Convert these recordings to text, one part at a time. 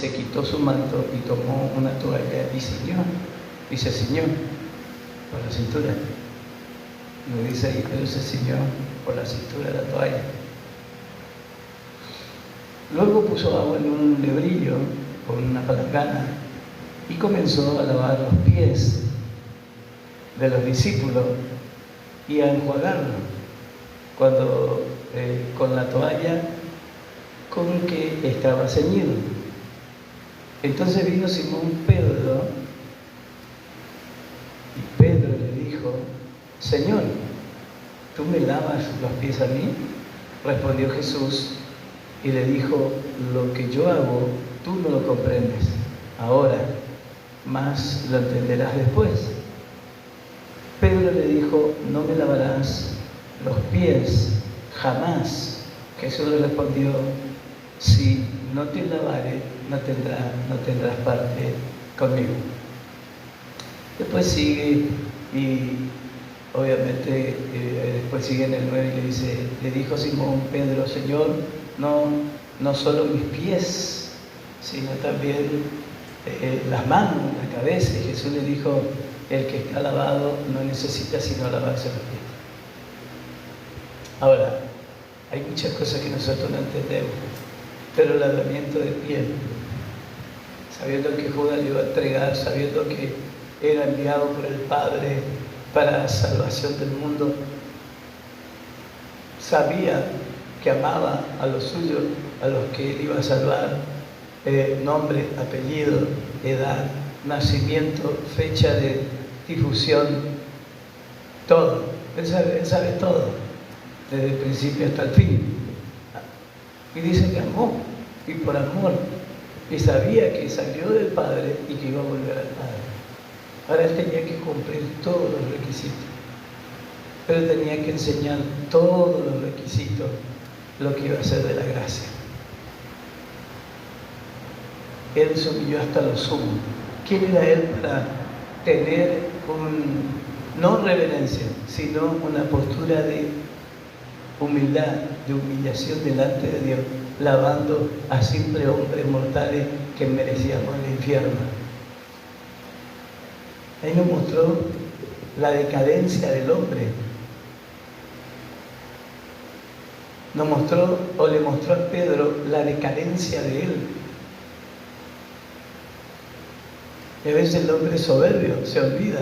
se quitó su manto y tomó una toalla y se ciñó por la cintura. Lo dice ahí, pero se ciñó por la cintura de la toalla. Luego puso agua en un lebrillo con una palangana y comenzó a lavar los pies de los discípulos y a enjuagarlos con la toalla con que estaba ceñido. Entonces vino Simón Pedro y Pedro le dijo: Señor, ¿tú me lavas los pies a mí? Respondió Jesús y le dijo: lo que yo hago, tú no lo comprendes ahora, mas lo entenderás después. Pedro le dijo: no me lavarás los pies jamás. Jesús le respondió: si no te lavare, no tendrás parte conmigo. Después sigue y obviamente después sigue en el 9 y le dice: le dijo Simón Pedro: Señor, no solo mis pies, sino también las manos, la cabeza. Y Jesús le dijo: el que está lavado no necesita sino lavarse los pies. Ahora, hay muchas cosas que nosotros no entendemos, pero el lavamiento de pies, sabiendo que Judas le iba a entregar, sabiendo que era enviado por el Padre para la salvación del mundo, sabía que amaba a los suyos, a los que él iba a salvar, nombre, apellido, edad, nacimiento, fecha de difusión, todo. Él sabe todo, desde el principio hasta el fin. Y dice que amó, y por amor, y sabía que salió del Padre y que iba a volver al Padre. Ahora él tenía que cumplir todos los requisitos, pero tenía que enseñar todos los requisitos, lo que iba a ser de la gracia. Él se humilló hasta lo sumo. ¿Quién era él para tener no reverencia, sino una postura de humildad, de humillación delante de Dios, lavando a simples hombres mortales que merecíamos el infierno? Ahí nos mostró la decadencia del hombre. Nos mostró, o le mostró a Pedro, la decadencia de él. Y a veces el hombre soberbio se olvida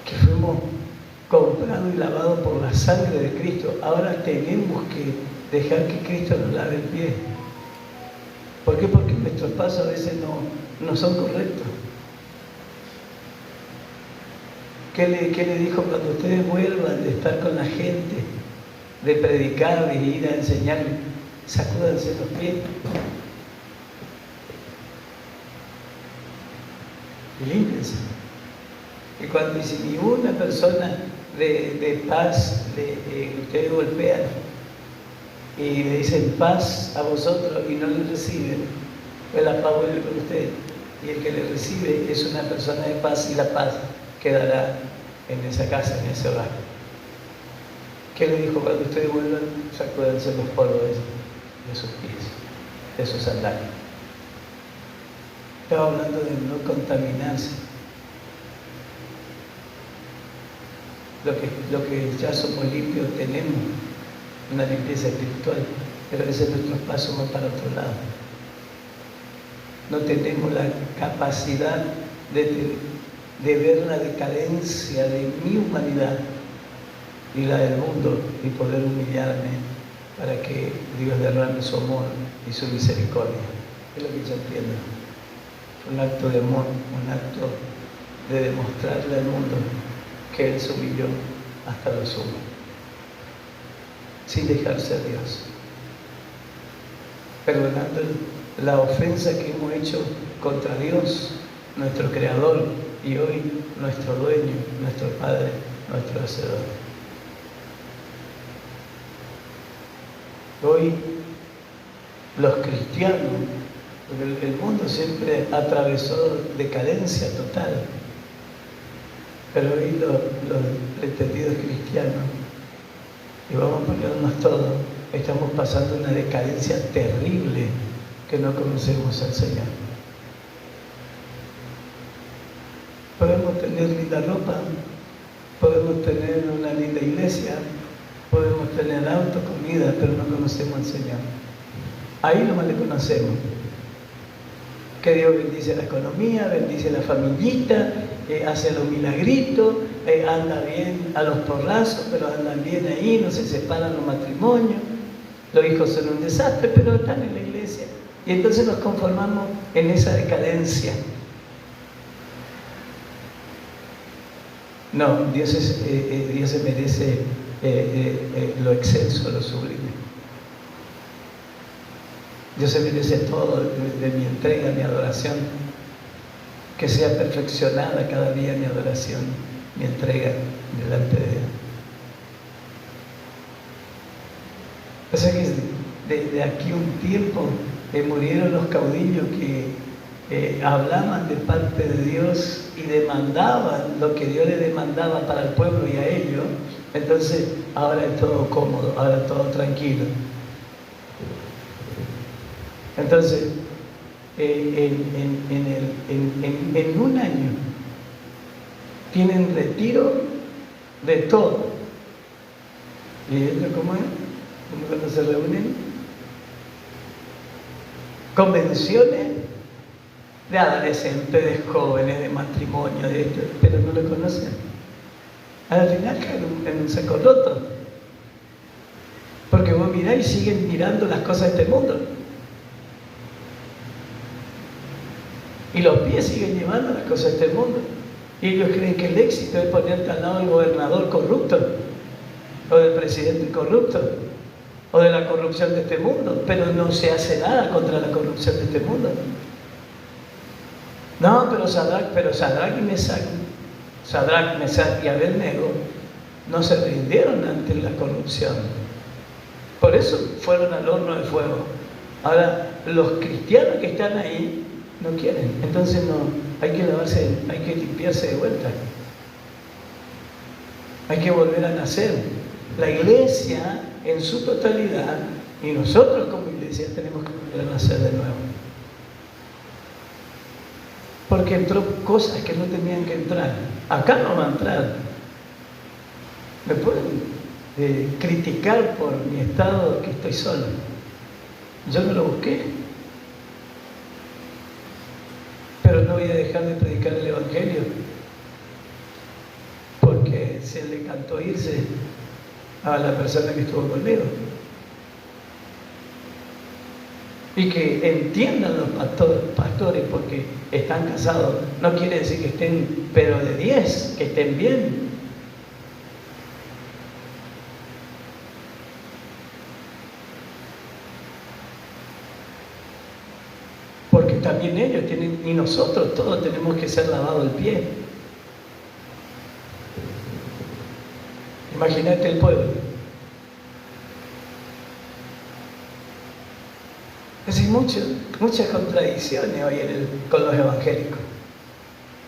que fuimos comprados y lavados por la sangre de Cristo. Ahora tenemos que dejar que Cristo nos lave el pie. ¿Por qué? Porque nuestros pasos a veces no son correctos. ¿Qué le dijo cuando ustedes vuelvan de estar con la gente, de predicar y ir a enseñar? Sacúdanse los pies y límpiense. Y cuando dice: ni una persona de paz, ustedes golpean y le dicen paz a vosotros y no le reciben, pues la paz vuelve con ustedes. Y el que le recibe es una persona de paz, y la paz quedará en esa casa, en ese hogar. ¿Qué le dijo? Cuando ustedes vuelvan, sacúdanse los polvos de sus pies, de sus sandalias. Estaba hablando de no contaminarse. Lo que ya somos limpios, tenemos una limpieza espiritual, pero a veces nuestros pasos van para otro lado. No tenemos la capacidad de ver la decadencia de mi humanidad y la del mundo y poder humillarme para que Dios derrame su amor y su misericordia. Es lo que yo entiendo. Un acto de amor, un acto de demostrarle al mundo que Él se humilló hasta lo sumo, sin dejarse a Dios, perdonando la ofensa que hemos hecho contra Dios, nuestro Creador, y hoy nuestro Dueño, nuestro Padre, nuestro Hacedor. Hoy los cristianos, porque el mundo siempre atravesó decadencia total, pero hoy los pretendidos cristianos, y vamos a ponernos todos, estamos pasando una decadencia terrible que no conocemos al Señor. Podemos tener linda ropa, podemos tener una linda iglesia, podemos tener auto, comida, pero no conocemos al Señor. Ahí nomás le conocemos. Que Dios bendice la economía, bendice la familita, hace los milagritos, anda bien a los porrazos, pero andan bien ahí, no se separan los matrimonios, los hijos son un desastre, pero están en la iglesia. Y entonces nos conformamos en esa decadencia. No, Dios se merece lo excelso, lo sublime. Dios se merece todo de mi entrega, mi adoración. Que sea perfeccionada cada día mi adoración, mi entrega delante de Él. O sea que de aquí un tiempo murieron los caudillos que hablaban de parte de Dios y demandaban lo que Dios le demandaba para el pueblo y a ellos. Entonces ahora es todo cómodo, ahora es todo tranquilo. Entonces, en un año tienen retiro de todo. ¿Y esto cómo es? ¿Cómo cuando se reúnen? Convenciones de adolescentes, de jóvenes, de matrimonio, de esto, pero no lo conocen. Al final caen en un saco roto. Porque vos mirás y siguen mirando las cosas de este mundo. Y los pies siguen llevando las cosas de este mundo. Y ellos creen que el éxito es ponerte al lado del gobernador corrupto, o del presidente corrupto, o de la corrupción de este mundo, pero no se hace nada contra la corrupción de este mundo. No, pero Sadrach y Mesach y Abednego no se rindieron ante la corrupción. Por eso fueron al horno de fuego. Ahora, los cristianos que están ahí no quieren, entonces no, hay que lavarse, hay que limpiarse de vuelta. Hay que volver a nacer. La iglesia en su totalidad y nosotros como iglesia tenemos que volver a nacer de nuevo. Porque entró cosas que no tenían que entrar. Acá no va a entrar. Me pueden criticar por mi estado que estoy solo. Yo no lo busqué. Pero no voy a dejar de predicar el Evangelio porque se le cantó irse a la persona que estuvo conmigo. Y que entiendan los pastores porque están casados. No quiere decir que estén, pero de 10, que estén bien. Porque también ellos tienen, y nosotros todos tenemos que ser lavados el pie. Imagínate el pueblo. Es decir, muchas contradicciones hoy con los evangélicos.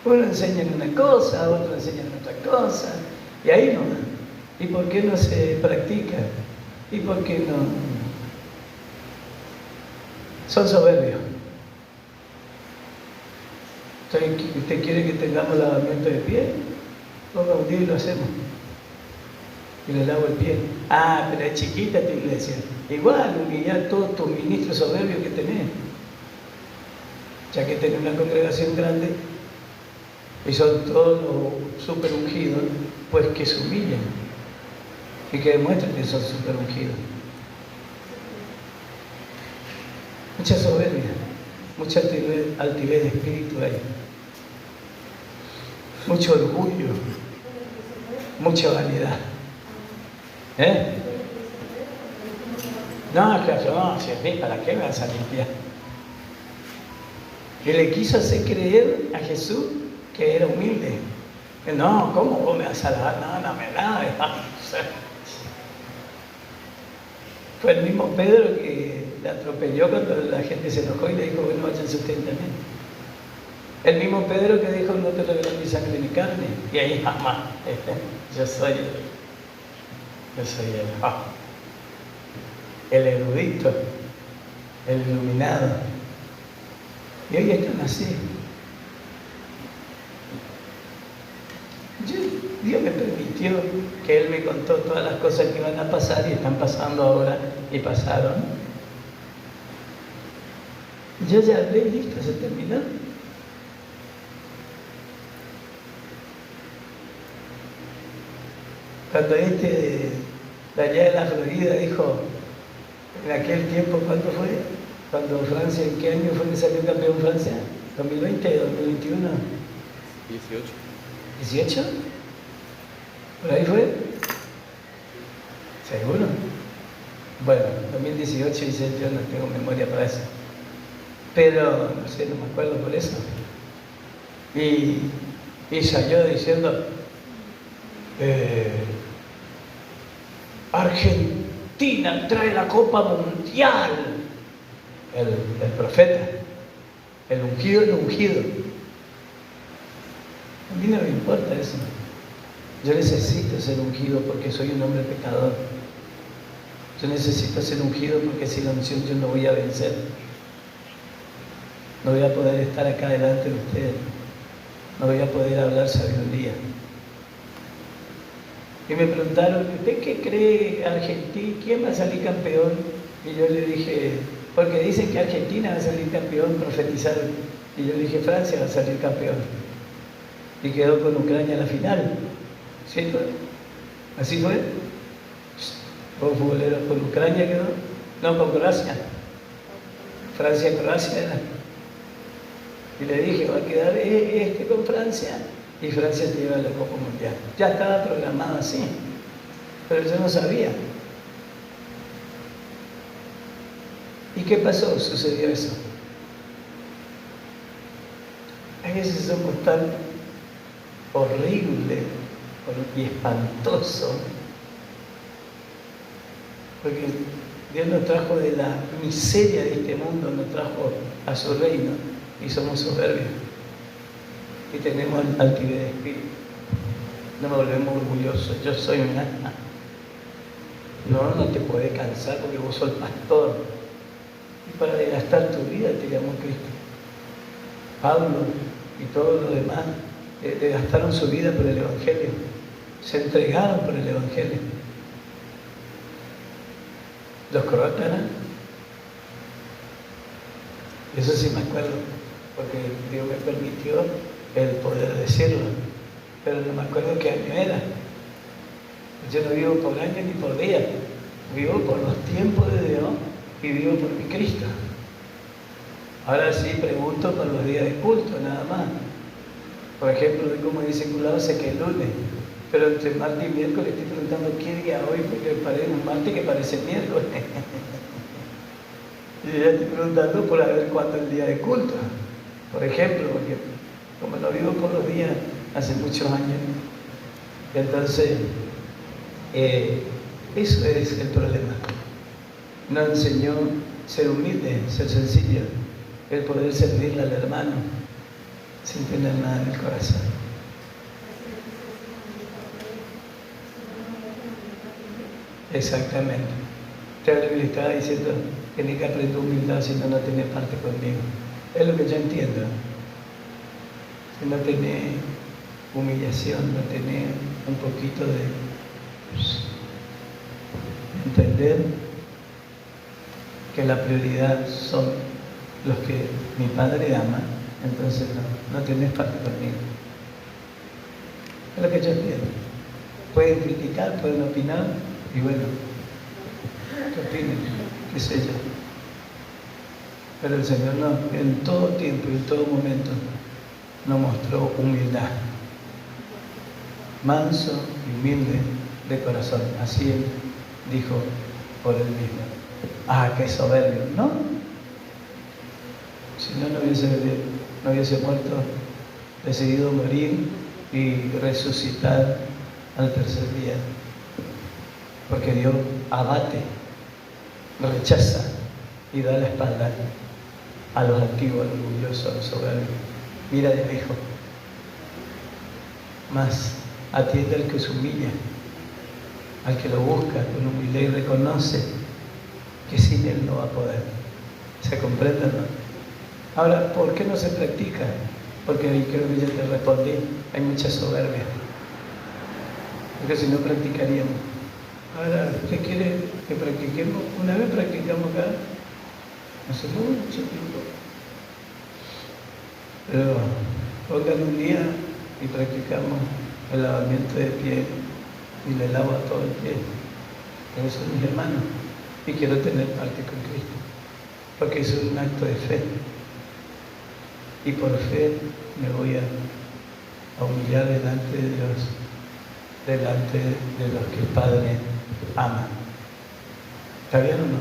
Uno enseña una cosa, otro enseña otra cosa, y ahí no va. ¿Y por qué no se practica? ¿Y por qué no? Son soberbios. ¿Usted quiere que tengamos lavamiento de pie? Ponga un día y lo hacemos. Y le lavo el pie. Ah, pero es chiquita tu iglesia. Igual, humillar todos tus ministros soberbios que tenés. Ya que tenés una congregación grande y son todos los super ungidos, pues que se humillen y que demuestren que son super ungidos. Mucha soberbia, mucha altivez de espíritu hay. Mucho orgullo, mucha vanidad. No, claro, no, si es mí, ¿para qué me vas a limpiar? Y le quiso hacer creer a Jesús que era humilde. No, ¿cómo vos me vas a lavar? No, no me laves. Fue el mismo Pedro que le atropelló cuando la gente se enojó y le dijo, bueno, váyanse ustedes también. El mismo Pedro que dijo, no te reveló mi sangre ni carne. Y ahí, jamás, yo soy el erudito, el iluminado. Y hoy están así. Dios me permitió que Él me contó todas las cosas que iban a pasar y están pasando ahora y pasaron. Yo ya hablé, listo, se terminó. Cuando de allá de la Florida dijo, en aquel tiempo, ¿cuándo fue? Cuando Francia, ¿en qué año fue que salió campeón Francia? ¿2020, 2021? 18. ¿18? ¿Por ahí fue? ¿Seguro? Bueno, 2018 dice, yo no tengo memoria para eso. Pero, no sé, no me acuerdo por eso. Y salió diciendo, Argentina trae la Copa Mundial. El profeta, el ungido. A mí no me importa eso. Yo necesito ser ungido porque soy un hombre pecador. Yo necesito ser ungido porque sin la unción yo no voy a vencer. No voy a poder estar acá delante de ustedes. No voy a poder hablar sabiduría. Y me preguntaron, ¿usted qué cree Argentina? ¿Quién va a salir campeón? Y yo le dije, porque dicen que Argentina va a salir campeón, profetizaron. Y yo le dije, Francia va a salir campeón. Y quedó con Ucrania en la final. ¿Sí fue? ¿Así fue? ¿Con futboleros con Ucrania quedó? No, con Croacia. Francia-Croacia era. Y le dije, va a quedar con Francia. Y Francia se lleva la Copa Mundial. Ya estaba programado así. Pero yo no sabía. ¿Y qué pasó? Sucedió eso. A veces somos tan horribles y espantosos, porque Dios nos trajo de la miseria de este mundo, nos trajo a su reino y somos soberbios y tenemos altivez de espíritu. No nos volvemos orgullosos. Yo soy un alma. No te puedes cansar porque vos sos el pastor. Y para desgastar tu vida te llamó Cristo. Pablo y todos los demás desgastaron su vida por el Evangelio. Se entregaron por el Evangelio. Los croatas, ¿no? Eso sí me acuerdo, porque Dios me permitió el poder decirlo, pero no me acuerdo qué año era. Yo no vivo por año ni por día, vivo por los tiempos de Dios y vivo por mi Cristo. Ahora sí pregunto por los días de culto, nada más. Por ejemplo, hoy como discipulado sé que es lunes, pero entre martes y miércoles estoy preguntando qué día hoy, porque parece un martes que parece miércoles. Y ya estoy preguntando por a ver cuándo es el día de culto. Por ejemplo, porque como no vivo por los días hace muchos años, entonces eso es el problema. Nos enseñó ser humilde, ser sencillo, el poder servirle al hermano sin tener nada en el corazón. Exactamente. Usted le estaba diciendo, tiene que aprender humildad si no tiene parte conmigo. Es lo que yo entiendo. Si no tiene humillación, no tiene un poquito de entender que la prioridad son los que mi Padre ama, entonces no tenés parte conmigo. Es lo que yo entiendo. Pueden criticar, pueden opinar, y bueno, que opinen, qué sé yo. Pero el Señor en todo tiempo y en todo momento nos mostró humildad. Manso y humilde de corazón. Así Él dijo por Él mismo. Ah, qué soberbio, ¿no? Si no hubiese muerto, decidido morir y resucitar al tercer día. Porque Dios abate, rechaza y da la espalda a los antiguos, orgullosos, a los soberbios. Mira de lejos. Más atiende al que se humilla, al que lo busca con humildad y reconoce que sin Él no va a poder. ¿Se comprende, no? Ahora, ¿por qué no se practica? Porque ahí creo que ya te respondí, hay mucha soberbia. Porque si no practicaríamos. Ahora, ¿usted quiere que practiquemos? Una vez practicamos acá, hace mucho tiempo. Pero pongan un día y practicamos el lavamiento de pie y le lavo a todo el pie. Esos son mis hermanos y quiero tener parte con Cristo, porque es un acto de fe. Y por fe me voy a humillar delante de Dios, delante de los que el Padre ama. ¿Está bien o no?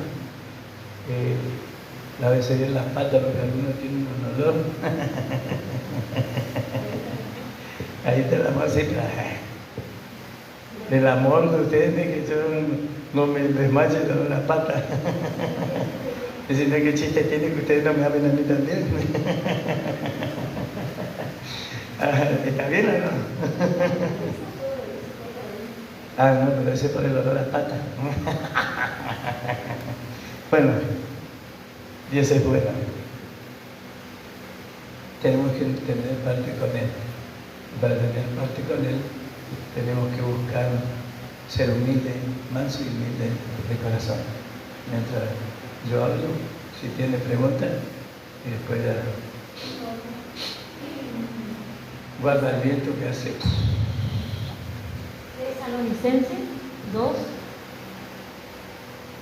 Lávese bien las patas porque algunos tienen un olor. Ahí te la más siempre. El amor de ustedes de que yo no me desmaye de las patas. Diciendo qué chiste tiene que ustedes no me amen a mí también. ¿Está bien o no? No, pero ese es por el olor a las patas. Bueno, Dios es bueno. Tenemos que tener parte con Él. Para tener parte con Él, tenemos que buscar ser humilde, manso y humilde de corazón. Mientras yo hablo, si tiene preguntas, y después ya guarda el viento que hace. Tesalonicenses 2.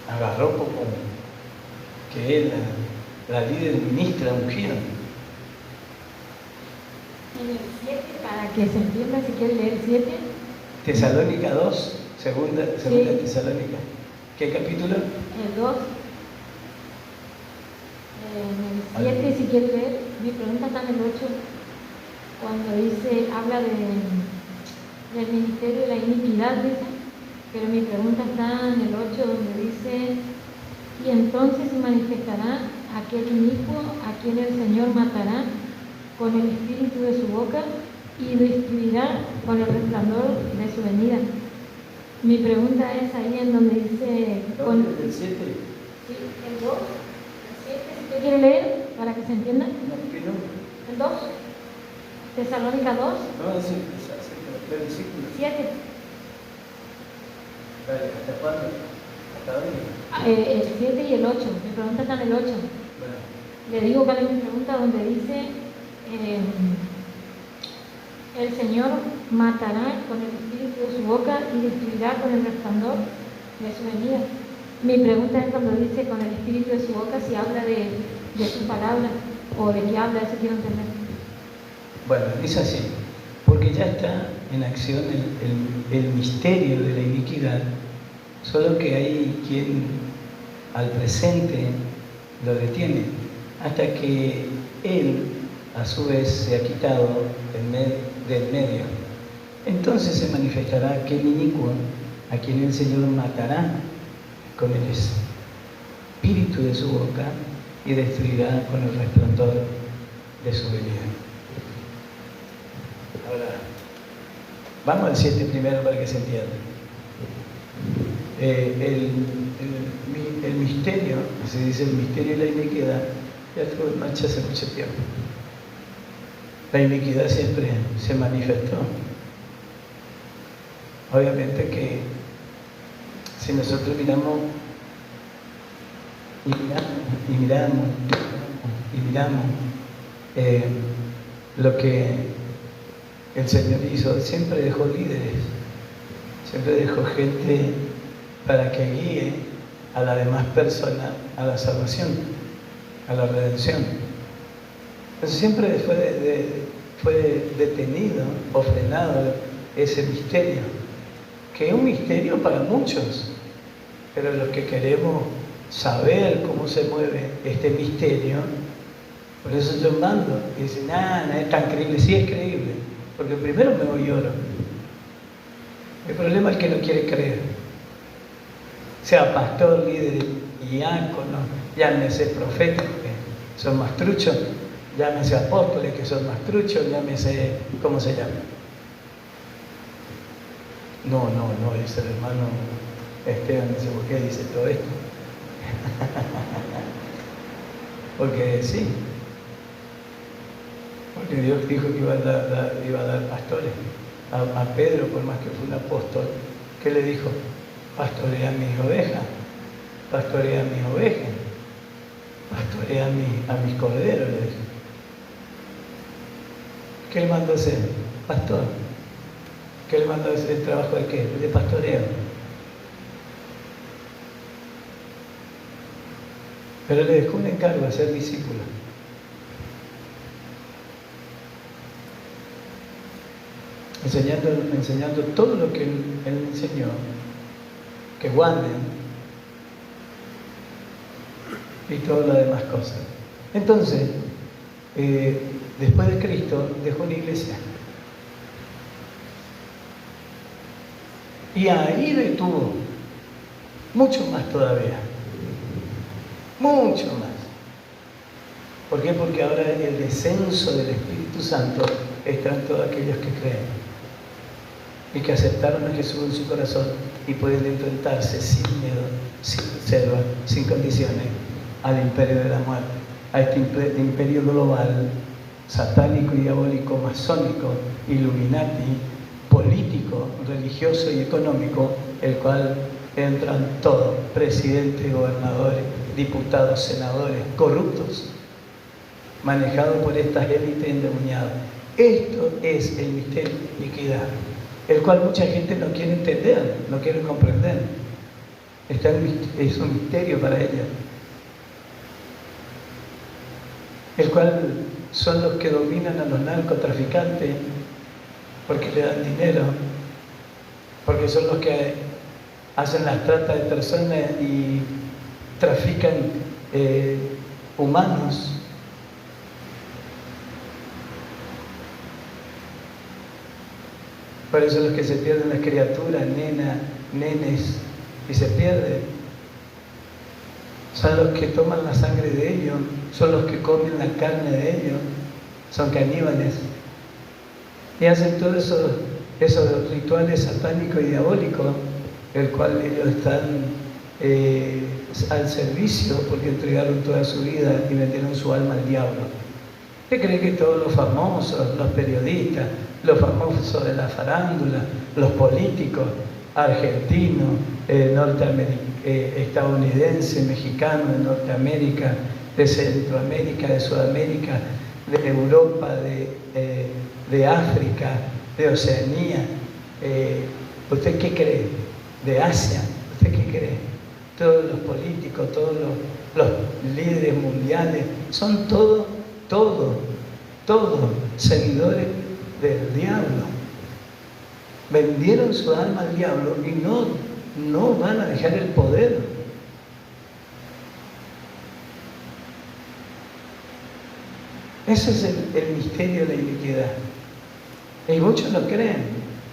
Agarró como que él, la líder ministra ungida. En el 7, para que se entienda, si quiere leer el 7. Tesalónica 2, segunda Sí. Tesalónica. ¿Qué capítulo? El 2. En el 7, si quiere leer, mi pregunta está en el 8, cuando habla del ministerio de la iniquidad, dice, pero mi pregunta está en el 8, donde dice, y entonces se manifestará aquel inicuo a quien el Señor matará con el espíritu de su boca y destruirá con el resplandor de su venida. Mi pregunta es ahí en donde dice... ¿El 7? Sí, el 2, el 7, si usted quiere leer, para que se entienda. No, ¿qué no? El 2, Tesalónica 2, No, sí, el versículo. 7. Vale, ¿hasta cuándo? ¿Hasta dónde? El 7 y el 8, mi pregunta está en el 8. Bueno. Le digo cuál es mi pregunta, donde dice, el Señor matará con el espíritu de su boca y destruirá con el resplandor de su venida. Mi pregunta es cuando dice con el espíritu de su boca, si habla de su palabra o de qué habla, eso quiero entender. Bueno, es así, porque ya está en acción el misterio de la iniquidad, solo que hay quien al presente lo detiene, hasta que él a su vez se ha quitado del medio. Entonces se manifestará aquel inicuo a quien el Señor matará con el espíritu de su boca y destruirá con el resplandor de su venida. Ahora, vamos al 7 primero para que se entienda. El misterio, se dice el misterio de la iniquidad, ya estuvo en marcha hace mucho tiempo. La iniquidad siempre se manifestó. Obviamente que si nosotros miramos lo que el Señor hizo, siempre dejó líderes, siempre dejó gente para que guíe a la demás persona a la salvación, a la redención. Entonces siempre fue detenido o frenado ese misterio, que es un misterio para muchos, pero los que queremos saber cómo se mueve este misterio, por eso yo mando, y dicen, no es tan creíble. Sí es creíble, porque primero me voy y oro. El problema es que no quiere creer, sea pastor, líder, diácono, llámese profeta, que son más truchos, llámese apóstoles, que son más truchos, llámese, ¿cómo se llama? No, dice el hermano Esteban, dice, ¿por qué dice todo esto? Porque sí, porque Dios dijo que iba a dar pastores. A Pedro, por más que fue un apóstol, ¿qué le dijo? Pastorea mis ovejas, pastorea mis ovejas, pastorea a mis corderos, le dijo. ¿Qué le mandó a hacer? Pastor. ¿Qué le mandó a hacer? ¿El trabajo de qué? De pastoreo. Pero le dejó un encargo a ser discípulo. Enseñando todo lo que él enseñó, que guarden y todas las demás cosas. Entonces, después de Cristo dejó una iglesia y ahí detuvo mucho más todavía, mucho más. ¿Por qué? Porque ahora el descenso del Espíritu Santo está en todos aquellos que creen y que aceptaron a Jesús en su corazón y pueden enfrentarse sin miedo, sin reserva, sin condiciones al imperio de la muerte, a este imperio global, satánico y diabólico, masónico, illuminati, político, religioso y económico, el cual entran todos, presidentes, gobernadores, diputados, senadores, corruptos, manejados por estas élites endemoniadas. Esto es el misterio de iniquidad, el cual mucha gente no quiere entender, no quiere comprender. Es un misterio para ellos, el cual son los que dominan a los narcotraficantes porque le dan dinero, porque son los que hacen las tratas de personas y trafican humanos. Por eso los que se pierden las criaturas, nenes, y se pierden, son los que toman la sangre de ellos, son los que comen la carne de ellos, son caníbales. Y hacen todos esos rituales satánicos y diabólicos, el cual ellos están al servicio porque entregaron toda su vida y vendieron su alma al diablo. ¿Qué cree que todos los famosos, los periodistas, los famosos de la farándula, los políticos argentinos, estadounidenses, mexicanos, de Norteamérica, de Centroamérica, de Sudamérica, de Europa, de África, de Oceanía, ¿usted qué cree? De Asia, ¿usted qué cree? Todos los políticos, todos los líderes mundiales, son todos seguidores del diablo. Vendieron su alma al diablo y no van a dejar el poder. Ese es el misterio de la iniquidad. Y muchos lo creen,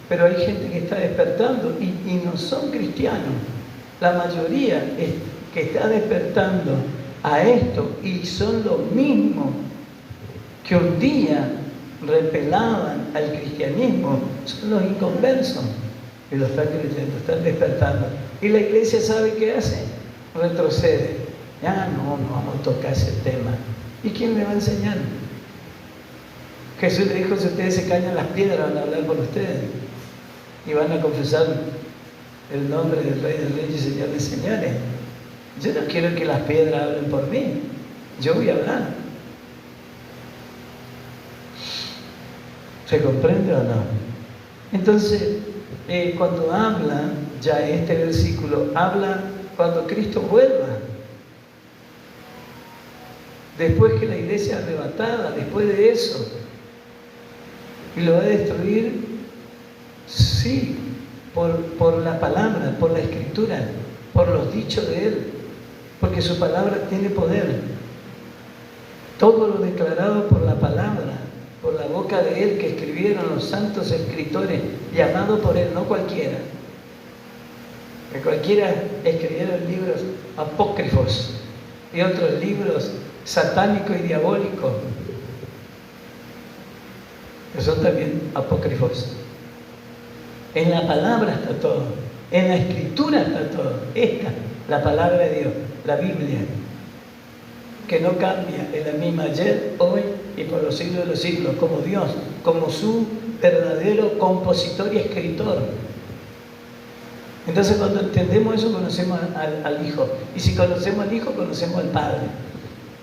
pero hay gente que está despertando y no son cristianos. La mayoría que está despertando a esto y son los mismos que un día repelaban al cristianismo, son los inconversos y lo están creyendo, están despertando. Y la iglesia sabe qué hace, retrocede. Ya no vamos a tocar ese tema. ¿Y quién le va a enseñar? Jesús le dijo: si ustedes se callan, las piedras van a hablar por ustedes y van a confesar el nombre del Rey del Rey y Señor de Señores. Yo no quiero que las piedras hablen por mí, yo voy a hablar. ¿Se comprende o no? Entonces, cuando habla, ya este versículo habla cuando Cristo vuelva. Después que la iglesia es arrebatada, después de eso, y lo va a destruir, sí, por la palabra, por la escritura, por los dichos de Él, porque su palabra tiene poder. Todo lo declarado por la palabra, por la boca de Él, que escribieron los santos escritores, llamados por Él, no cualquiera. Que cualquiera escribieron libros apócrifos y otros libros satánicos y diabólicos, que son también apócrifos. En la palabra está todo, en la escritura está todo. Esta, la palabra de Dios, la Biblia. que no cambia, es la misma ayer, hoy y por los siglos de los siglos, como Dios, como su verdadero compositor y escritor. Entonces cuando entendemos eso, conocemos al Hijo. Y si conocemos al Hijo, conocemos al Padre.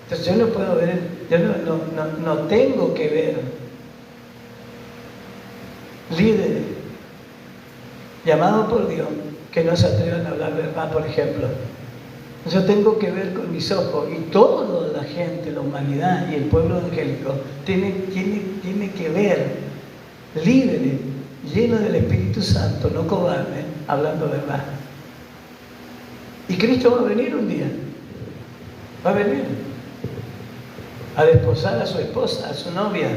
Entonces yo no puedo ver, yo no tengo que ver líderes llamados por Dios que no se atrevan a hablar verdad, por ejemplo. Yo tengo que ver con mis ojos, y toda la gente, la humanidad y el pueblo evangélico tiene que ver líderes llenos del Espíritu Santo, no cobardes, hablando verdad. Y Cristo va a venir un día, va a venir a desposar a su esposa, a su novia,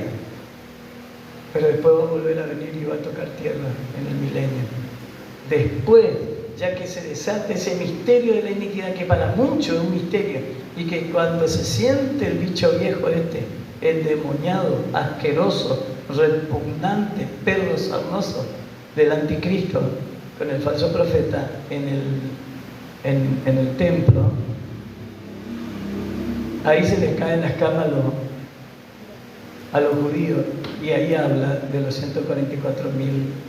pero después va a volver a venir y va a tocar tierra en el milenio. Después, ya que se desata ese misterio de la iniquidad, que para muchos es un misterio, y que cuando se siente el bicho viejo endemoniado, asqueroso, repugnante, perro sarnoso del anticristo, con el falso profeta en el templo, ahí se les caen las camas a los judíos, y ahí habla de los 144.000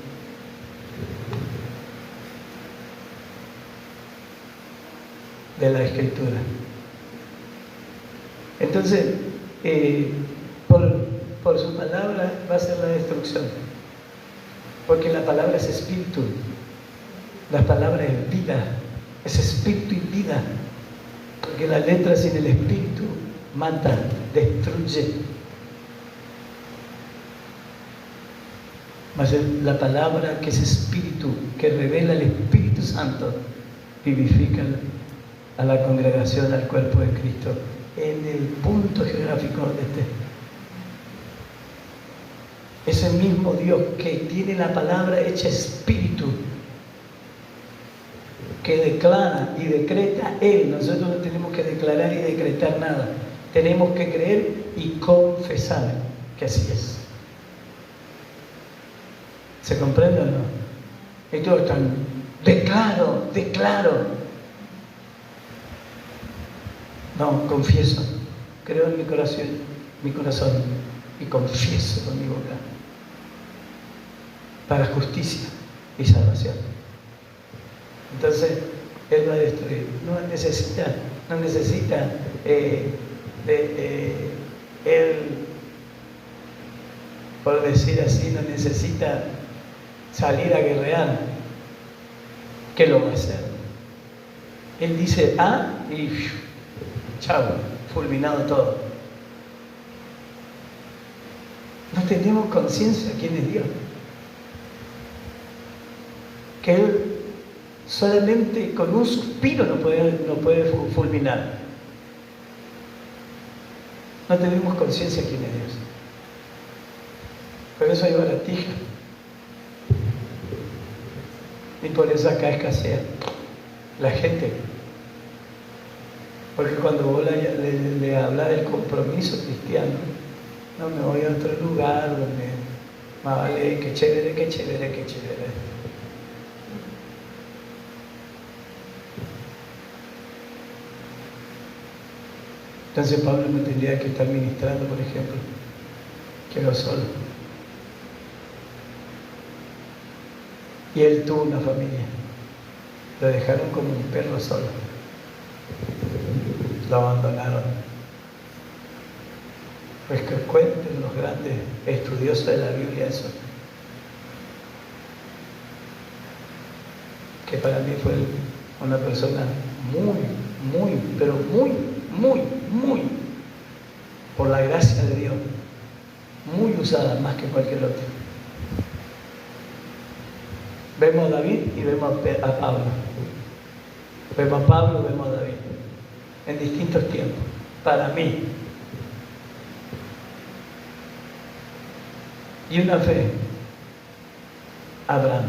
de la Escritura. Entonces, por su palabra va a ser la destrucción, porque la palabra es espíritu, la palabra es vida, es espíritu y vida, porque la letra sin el espíritu mata, destruye. Mas la palabra que es espíritu, que revela el Espíritu Santo, vivifica a la congregación, al cuerpo de Cristo, en el punto geográfico donde esté. Ese mismo Dios que tiene la palabra hecha espíritu, que declara y decreta Él. Nosotros no tenemos que declarar y decretar nada. Tenemos que creer y confesar que así es. ¿Se comprende o no? Y todos están, declaro. No, confieso. Creo en mi corazón y confieso con mi boca. Para justicia y salvación. Entonces, Él va a destruir. No necesita Él, por decir así, no necesita salir a guerrear. ¿Qué lo va a hacer? Él dice y chao, fulminado todo. No tenemos conciencia de quién es Dios. Que Él solamente con un suspiro no puede fulminar. No tenemos conciencia de quién es Dios. Por eso hay baratija. Y por eso acá escasea la gente. Porque cuando vos le hablas del compromiso cristiano, no, me voy a otro lugar donde más vale que chévere. Entonces Pablo no tendría que estar ministrando, por ejemplo, quedó solo. Y él tuvo una familia. Lo dejaron como un perro solo. Lo abandonaron. Pues que cuenten los grandes estudiosos de la Biblia eso. Que para mí fue una persona muy, por la gracia de Dios, muy usada más que cualquier otro. Vemos a David y vemos a Pablo. Vemos a Pablo y vemos a David. En distintos tiempos. Para mí. Y una fe. Abraham.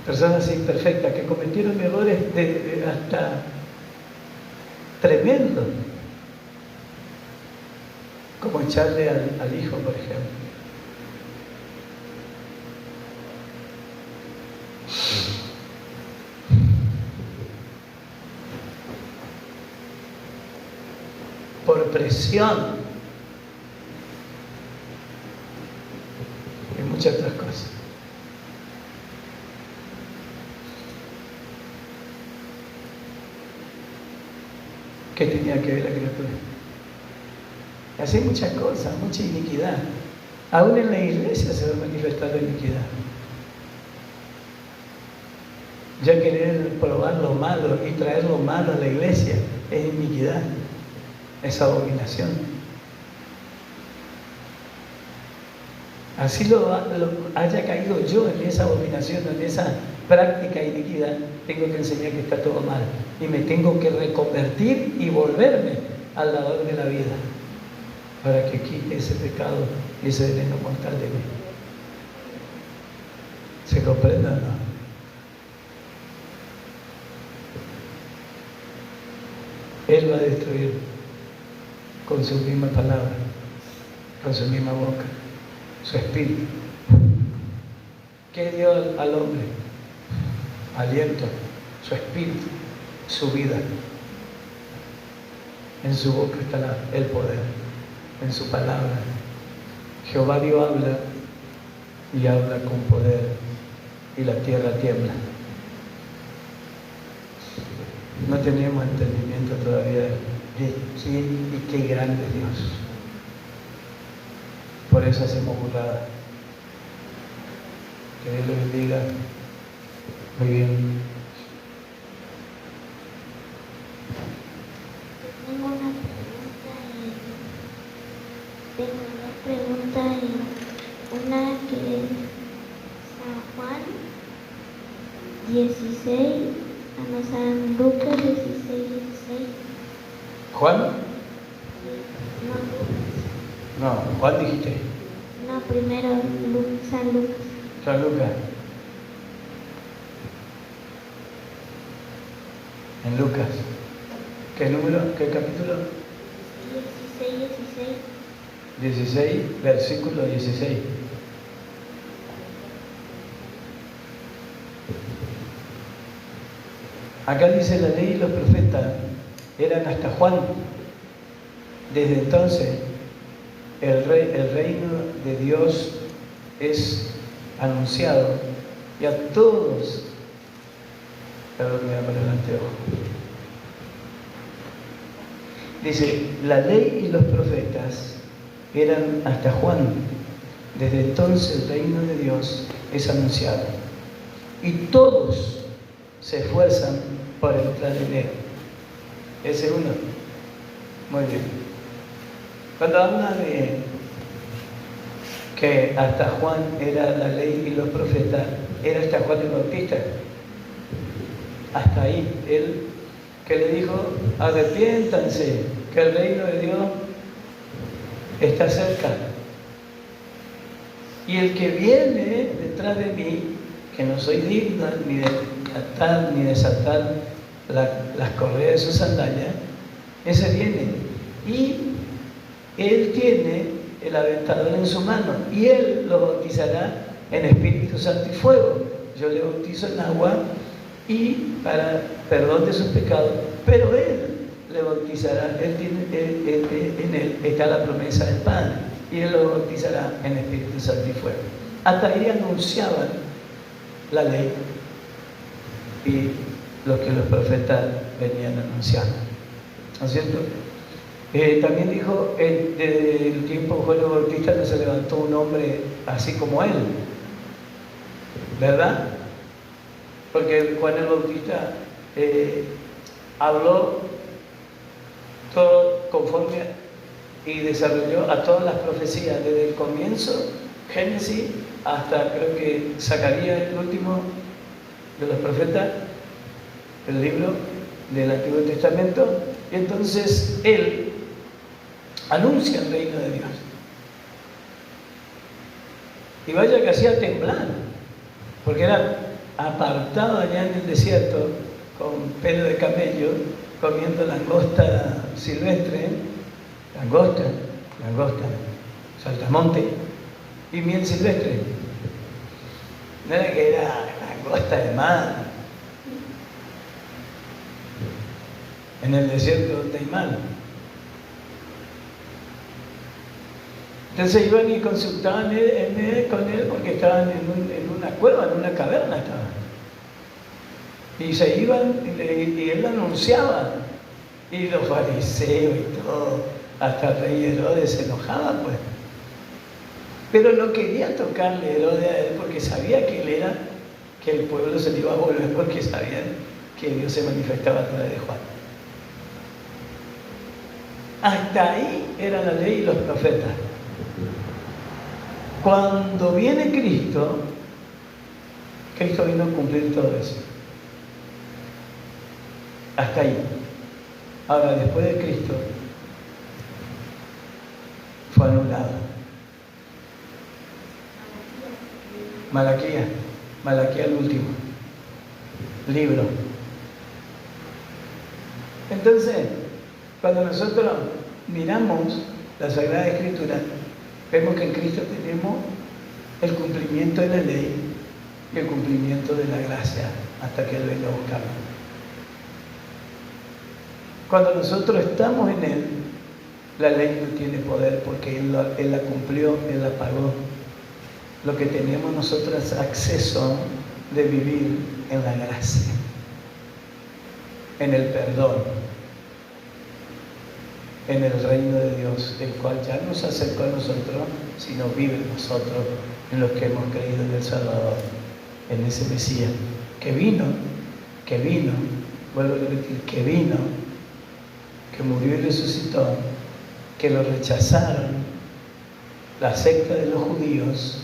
Personas imperfectas que cometieron errores hasta tremendos. Como echarle al hijo, por ejemplo. represión y muchas otras cosas. ¿Qué tenía que ver la criatura? Así muchas cosas, mucha iniquidad. Aún en la iglesia se va a manifestar la iniquidad. Ya querer probar lo malo y traer lo malo a la iglesia es iniquidad, es abominación. Así lo haya caído yo en esa abominación, en esa práctica de iniquidad, tengo que enseñar que está todo mal y me tengo que reconvertir y volverme al dador de la vida para que quite ese pecado y ese veneno mortal de mí. ¿Se comprende o no? Él va a destruir con su misma palabra, con su misma boca, su espíritu. ¿Qué dio al hombre? Aliento, su espíritu, su vida. En su boca está el poder, en su palabra. Jehová Dios habla y habla con poder y la tierra tiembla. No tenemos entendimiento todavía de quién y qué grande es Dios. Por eso hacemos burrada. Que Dios lo bendiga. Muy bien. Tengo una pregunta una que es San Juan 16, San Lucas 16, 16. ¿Juan? No, Lucas. No, Juan dijiste. No, primero San Lucas. San Lucas. En Lucas. ¿Qué número? ¿Qué capítulo? 16, 16. 16, versículo 16. Acá dice la ley y los profetas eran hasta Juan. Desde entonces el reino de Dios es anunciado y a todos. Perdón, me voy a poner el anteojo. Dice, la ley y los profetas eran hasta Juan. Desde entonces el reino de Dios es anunciado y todos se esfuerzan por entrar en él. Ese es uno. Muy bien. Cuando habla de que hasta Juan era la ley y los profetas, era hasta Juan el Bautista. Hasta ahí. Él que le dijo, arrepiéntanse, que el reino de Dios está cerca. Y el que viene detrás de mí, que no soy digno ni de atar ni desatar las correas de sus sandalias, ese viene. Y él tiene el aventador en su mano y él lo bautizará en Espíritu Santo y fuego. Yo le bautizo en agua y para perdón de sus pecados, pero él le bautizará, en él está la promesa del Padre y él lo bautizará en Espíritu Santo y fuego. Hasta ahí anunciaban la ley y lo que los profetas venían anunciando, ¿no es cierto? También dijo, desde el tiempo de Juan el Bautista no se levantó un hombre así como él, ¿verdad? Porque Juan el Bautista habló todo conforme y desarrolló a todas las profecías, desde el comienzo, Génesis, hasta creo que Zacarías, el último de los profetas, el libro del Antiguo Testamento, y entonces él anuncia el reino de Dios. Y vaya que hacía temblar, porque era apartado allá en el desierto, con pelo de camello, comiendo langosta silvestre, langosta, saltamonte y miel silvestre. No era que era langosta de mar. En el desierto donde hay mar. Entonces iban y consultaban con él porque estaban en una cueva, en una caverna estaban. Y se iban y él lo anunciaba. Y los fariseos y todo, hasta el rey Herodes se enojaba, pues. Pero no quería tocarle Herodes a él porque sabía que él era, que el pueblo se le iba a volver porque sabían que Dios se manifestaba a través de Juan. Hasta ahí era la ley y los profetas. Cuando viene Cristo, Cristo vino a cumplir todo eso. Hasta ahí. Ahora, después de Cristo, fue anulado. Malaquías el último libro. Entonces, cuando nosotros miramos la Sagrada Escritura, vemos que en Cristo tenemos el cumplimiento de la ley y el cumplimiento de la gracia hasta que Él venga a buscarlo. Cuando nosotros estamos en Él, la ley no tiene poder porque Él la cumplió, Él la pagó. Lo que tenemos nosotros es acceso de vivir en la gracia, en el perdón, en el reino de Dios, el cual ya no se acercó a nosotros, sino vive en nosotros, en los que hemos creído en el Salvador, en ese Mesías, que vino, vuelvo a repetir, que vino, que murió y resucitó, que lo rechazaron la secta de los judíos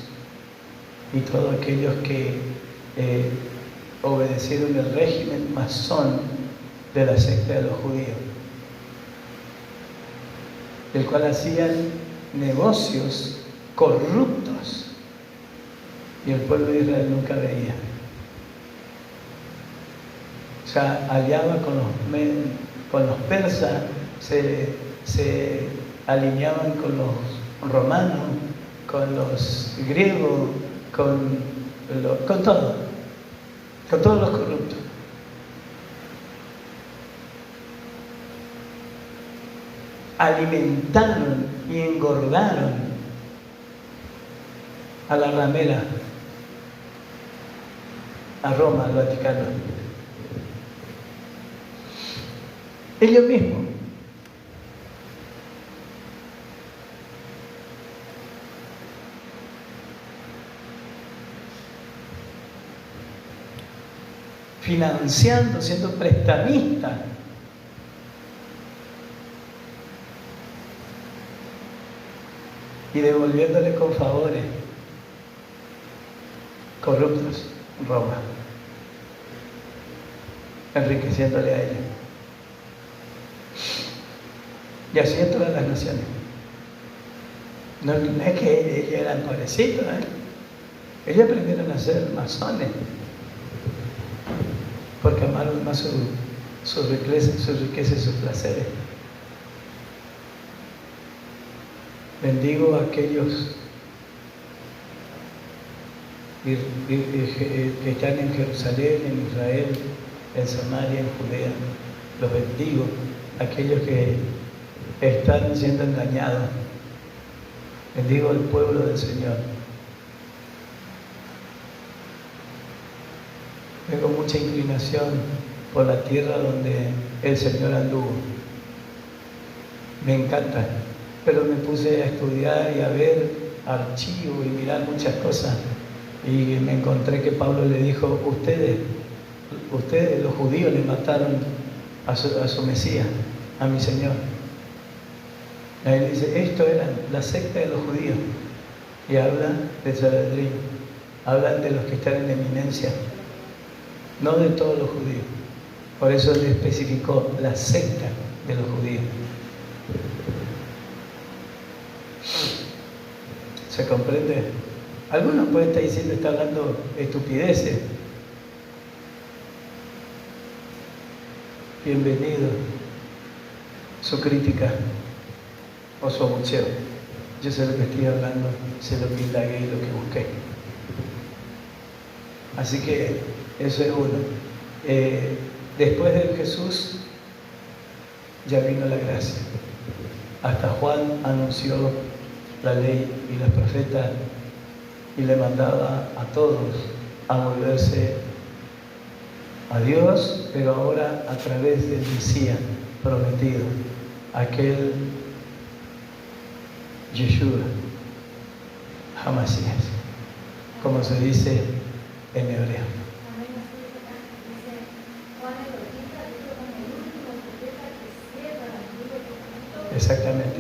y todos aquellos que obedecieron el régimen masón de la secta de los judíos, del cual hacían negocios corruptos y el pueblo de Israel nunca veía. O sea, aliaba con los persas, se alineaban con los romanos, con los griegos, con todos los corruptos. Alimentaron y engordaron a la ramera, a Roma, al Vaticano. Ellos mismos. Financiando, siendo prestamistas. Y devolviéndole con favores corruptos Roma, enriqueciéndole a ella. Y así en todas las naciones. No es que ellos eran pobrecitos, ellos aprendieron a ser masones porque amaron más su riqueza y sus placeres. Bendigo a aquellos que están en Jerusalén, en Israel, en Samaria, en Judea. Los bendigo. Aquellos que están siendo engañados. Bendigo al pueblo del Señor. Tengo mucha inclinación por la tierra donde el Señor anduvo. Me encanta. Pero me puse a estudiar y a ver archivos y mirar muchas cosas. Y me encontré que Pablo le dijo, ustedes los judíos le mataron a su Mesías, a mi Señor. Y ahí dice, esto era la secta de los judíos. Y habla de Sanedrín, hablan de los que están en eminencia, no de todos los judíos. Por eso le especificó la secta de los judíos. ¿Se comprende? Algunos pueden estar diciendo, está hablando estupideces. Bienvenido. Su crítica o su abucheo. Yo sé lo que estoy hablando, sé lo que indagué y lo que busqué. Así que eso es uno. Después de Jesús ya vino la gracia. Hasta Juan anunció la ley y los profetas y le mandaba a todos a volverse a Dios, pero ahora a través del Mesías prometido, aquel Yeshua HaMashiach, como se dice en hebreo. Exactamente.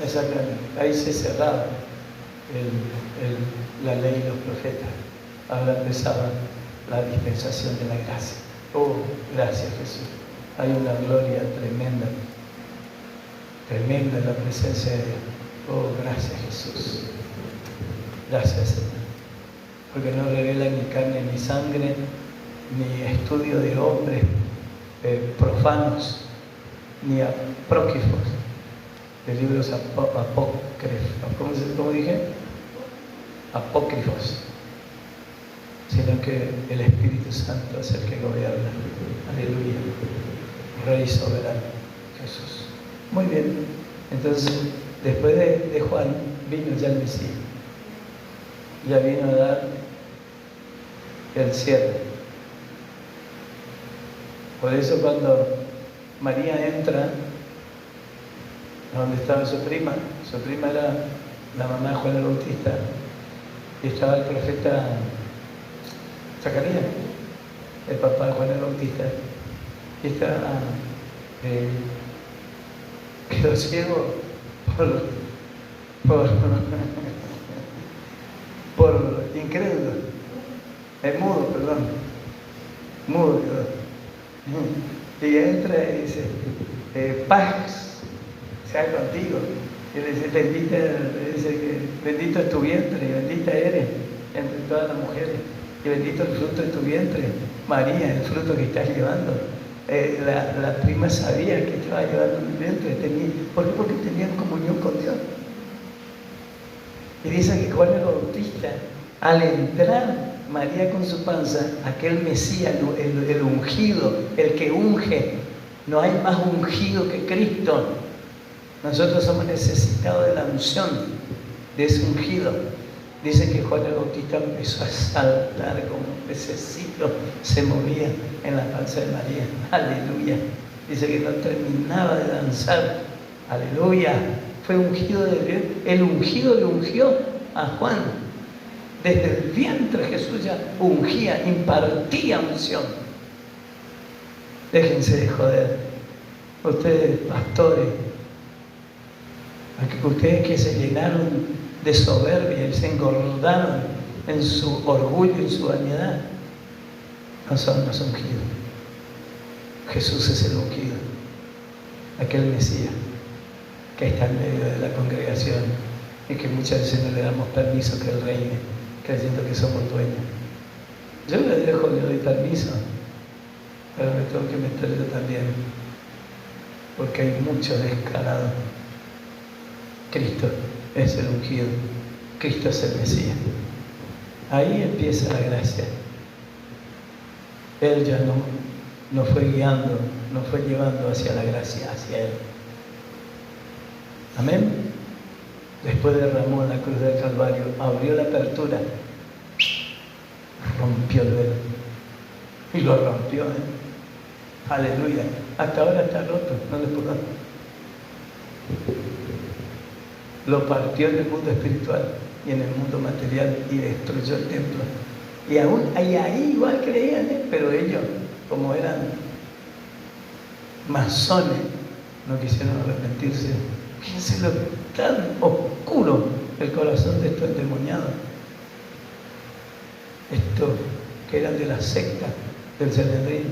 Exactamente. Ahí se cerraba la ley y los profetas. Ahora empezaba la dispensación de la gracia. Oh, gracias Jesús. Hay una gloria tremenda, tremenda en la presencia de Dios. Oh, gracias Jesús. Gracias Señor. Porque no revela ni carne ni sangre, ni estudio de hombres profanos, ni apócrifos, de libros apócrifos. ¿Cómo dije? Apócrifos. Sino que el Espíritu Santo es el que gobierna. Aleluya. Rey soberano, Jesús. Muy bien. Entonces, después de Juan, vino ya el Mesías. Ya vino a dar el cierre. Por eso cuando María entra donde estaba su prima era la mamá de Juan el Bautista, y estaba el profeta Zacarías, el papá de Juan el Bautista, y estaba, quedó ciego por incrédulo, mudo quedó. Y entra y dice, paz sea contigo. Y le dice, bendito es tu vientre y bendita eres entre todas las mujeres. Y bendito el fruto de tu vientre, María, el fruto que estás llevando. La prima sabía que estaba llevando el vientre. ¿Por qué? Porque tenían comunión con Dios. Y dice que Juan el Bautista, al entrar María con su panza, aquel Mesías, el ungido, el que unge, no hay más ungido que Cristo. Nosotros somos necesitados de la unción, de ese ungido. Dice que Juan el Bautista empezó a saltar como un pececito, se movía en la panza de María. Aleluya. Dice que no terminaba de danzar. Aleluya. Fue ungido de Dios. El ungido le ungió a Juan. Desde el vientre Jesús ya ungía, impartía unción. Déjense de joder. Ustedes, pastores, ustedes que se llenaron de soberbia y se engordaron en su orgullo y su vanidad, no son los ungidos. Jesús es el ungido, aquel Mesías que está en medio de la congregación y que muchas veces no le damos permiso que Él reine, creyendo que somos dueños. Yo le doy permiso, pero me tengo que meter yo también, porque hay mucho descarado. Cristo es el ungido, Cristo es el Mesías. Ahí empieza la gracia. Él ya no fue guiando, no fue llevando hacia la gracia, hacia Él. Amén. Después derramó en la cruz del Calvario, abrió la apertura, rompió el velo. Y lo rompió, Aleluya. Hasta ahora está roto, no le puedo. Lo partió en el mundo espiritual y en el mundo material y destruyó el templo. Y aún ahí igual creían, pero ellos, como eran masones, no quisieron arrepentirse. Fíjense lo tan oscuro el corazón de estos endemoniados. Estos que eran de la secta del Sanedrín.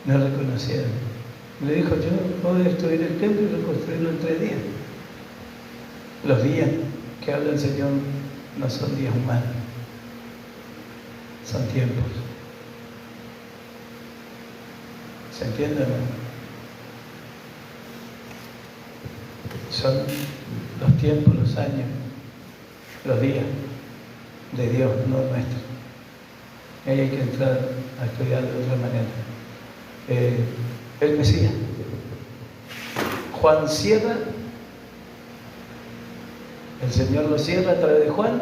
No reconocieron. Le dijo, yo puedo destruir el templo y reconstruirlo en 3 días. Los días que habla el Señor no son días humanos, son tiempos. ¿Se entiende, hermano? Son los tiempos, los años los días de Dios, no nuestros. Ahí hay que entrar a estudiar de otra manera. El Mesías. Juan cierra, el Señor lo cierra a través de Juan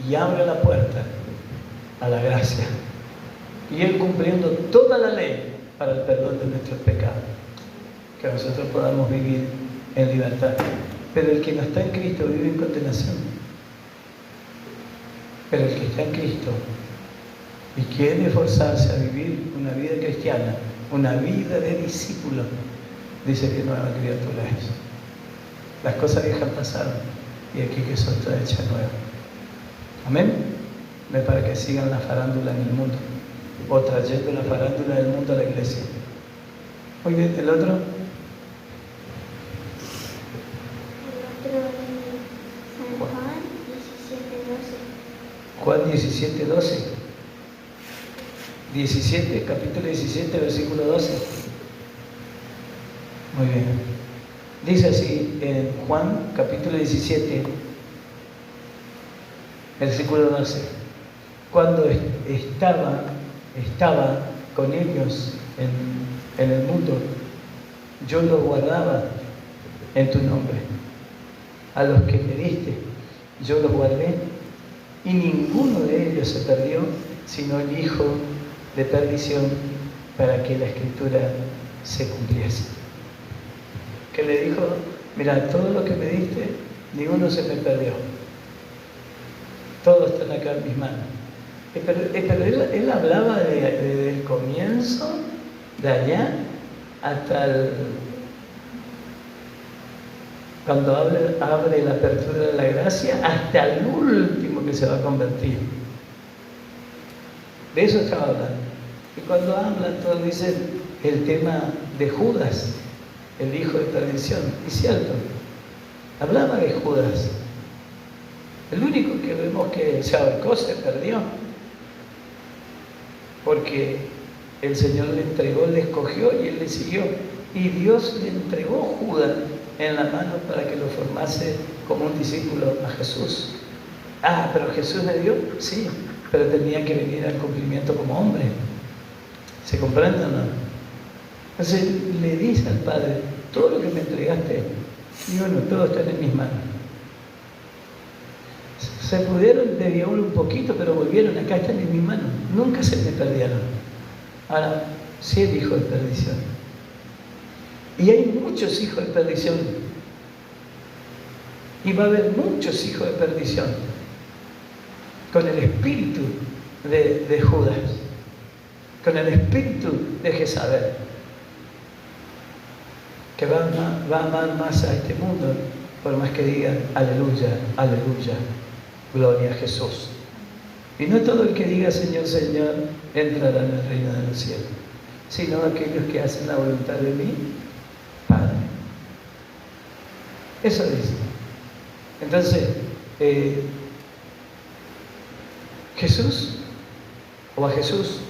y abre la puerta a la gracia. Y Él cumpliendo toda la ley para el perdón de nuestros pecados, que nosotros podamos vivir en libertad. Pero el que no está en Cristo vive en condenación. Pero el que está en Cristo y quiere esforzarse a vivir una vida cristiana, una vida de discípulo, dice que nueva criatura es. Las cosas viejas pasaron y aquí que son todas hechas nuevas. Amén. No es para que sigan la farándula en el mundo o trayendo la farándula del mundo a la iglesia. Muy bien, ¿el otro? San Juan 17:12. Juan 17:12. 17, capítulo 17, versículo 12. Muy bien. Dice así en Juan, capítulo 17, versículo 12. Cuando estaba con ellos en el mundo, yo los guardaba en tu nombre. A los que me diste, yo los guardé, y ninguno de ellos se perdió, sino el hijo de perdición, para que la escritura se cumpliese. Que le dijo, mira, todo lo que me diste, ninguno se me perdió. Todos están acá en mis manos. Pero él hablaba desde el comienzo, de allá, hasta cuando abre la apertura de la gracia, hasta el último que se va a convertir. De eso estaba hablando. Y cuando hablan, todos dicen el tema de Judas, el hijo de perdición. Y cierto, hablaba de Judas. El único que vemos que se ahorcó, se perdió. Porque el Señor le entregó, le escogió y él le siguió. Y Dios le entregó Judas en la mano para que lo formase como un discípulo a Jesús. Ah, pero Jesús le dio, sí, pero tenía que venir al cumplimiento como hombre. ¿Se comprende o no? Entonces le dice al Padre, todo lo que me entregaste, y bueno, todo está en mis manos. Se pudieron desviar un poquito, pero volvieron, acá están en mis manos. Nunca se me perdieron. Ahora, sí el hijo de perdición. Y hay muchos hijos de perdición. Y va a haber muchos hijos de perdición. Con el espíritu de Judas. Con el espíritu de Jezabel. Que va a amar más a este mundo, por más que digan aleluya, aleluya, gloria a Jesús. Y no todo el que diga Señor, Señor, entrará en el reino de los cielos, sino aquellos que hacen la voluntad de mi Padre. Eso dice. Entonces, Jesús, o a Jesús,